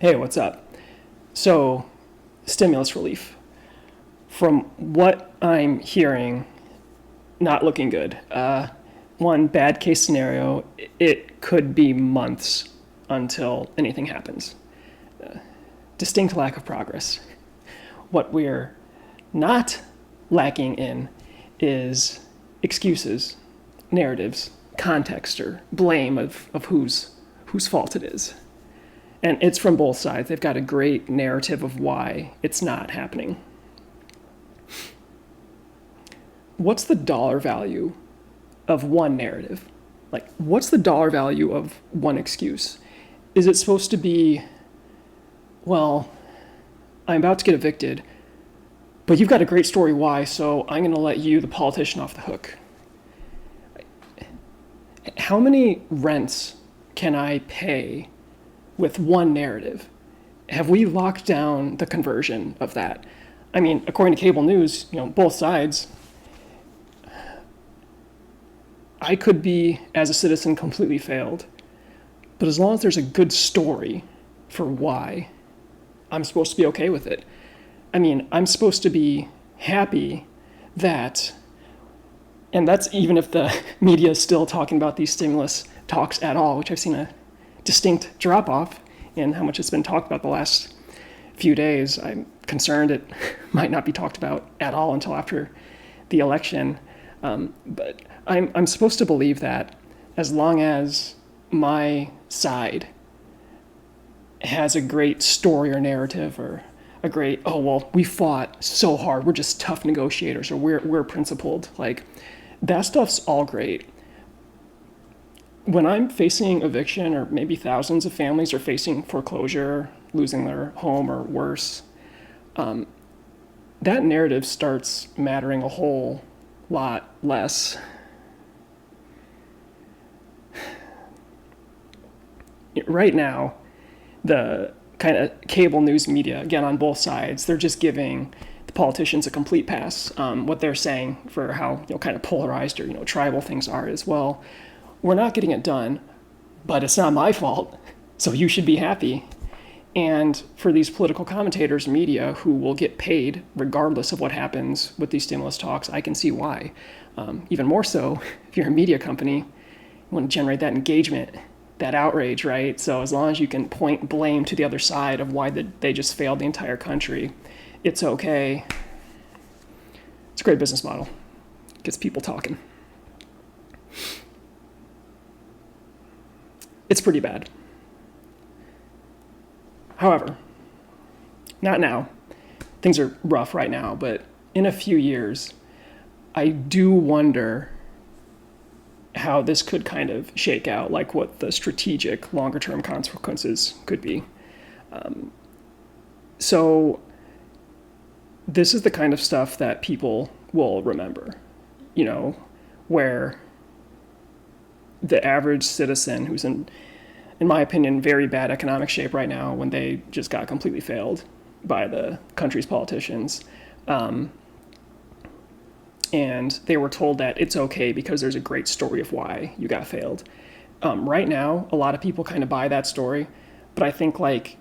Hey, what's up? So, stimulus relief. From what I'm hearing, not looking good. One bad case scenario, it could be months until anything happens. Distinct lack of progress. What we're not lacking in is excuses, narratives, context, or blame of whose fault it is. And it's from both sides. They've got a great narrative of why it's not happening. What's the dollar value of one narrative? Like, what's the dollar value of one excuse? Is it supposed to be, well, I'm about to get evicted, but you've got a great story why, so I'm going to let you, the politician, off the hook? How many rents can I pay with one narrative? Have we locked down the conversion of that? I mean, according to cable news, both sides, I could be, as a citizen, completely failed. But as long as there's a good story for why, I'm supposed to be okay with it. I mean, I'm supposed to be happy that, and that's even if the media is still talking about these stimulus talks at all, which I've seen a distinct drop-off in how much it's been talked about the last few days. I'm concerned it might not be talked about at all until after the election. But I'm supposed to believe that as long as my side has a great story or narrative, or a great, oh, well, we fought so hard, we're just tough negotiators, or we're principled, like, that stuff's all great. When I'm facing eviction, or maybe thousands of families are facing foreclosure, losing their home or worse, that narrative starts mattering a whole lot less. Right now, the kind of cable news media, again on both sides, they're just giving the politicians a complete pass. What they're saying for how kind of polarized or tribal things are as well. We're not getting it done, but it's not my fault, so you should be happy. And for these political commentators, media, who will get paid regardless of what happens with these stimulus talks, I can see why. Even more so, if you're a media company, you want to generate that engagement, that outrage, right? So as long as you can point blame to the other side of why they just failed the entire country, it's okay. It's a great business model. Gets people talking. It's pretty bad. However, not now. Things are rough right now, but in a few years, I do wonder how this could kind of shake out, like what the strategic longer-term consequences could be. So this is the kind of stuff that people will remember, where the average citizen who's in my opinion, very bad economic shape right now, when they just got completely failed by the country's politicians. And they were told that it's okay because there's a great story of why you got failed. Right now, a lot of people kind of buy that story, but I think like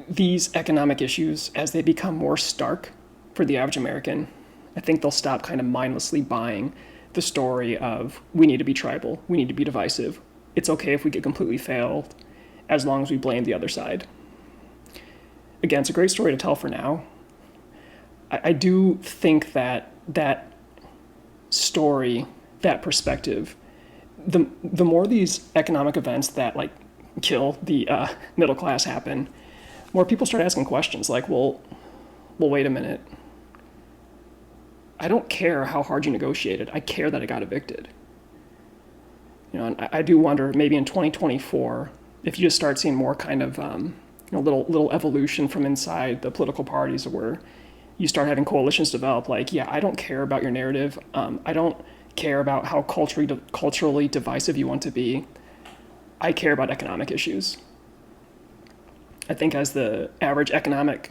these economic issues, as they become more stark for the average American, I think they'll stop kind of mindlessly buying the story of we need to be tribal, we need to be divisive. It's okay if we get completely failed as long as we blame the other side. Again, it's a great story to tell for now. I do think that story, that perspective, the more these economic events that like kill the middle class happen, more people start asking questions like, well, wait a minute. I don't care how hard you negotiated. I care that I got evicted. And I do wonder, maybe in 2024, if you just start seeing more kind of little evolution from inside the political parties, where you start having coalitions develop. Like, yeah, I don't care about your narrative. I don't care about how culturally divisive you want to be. I care about economic issues. I think as the average economic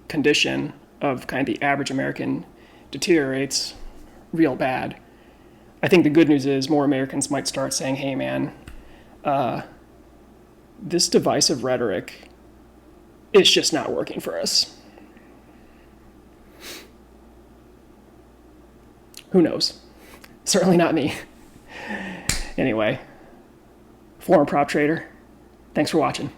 condition of kind of the average American deteriorates real bad, I think the good news is more Americans might start saying, hey man, this divisive rhetoric it's just not working for us. Who knows? Certainly not me. Anyway, former prop trader, thanks for watching.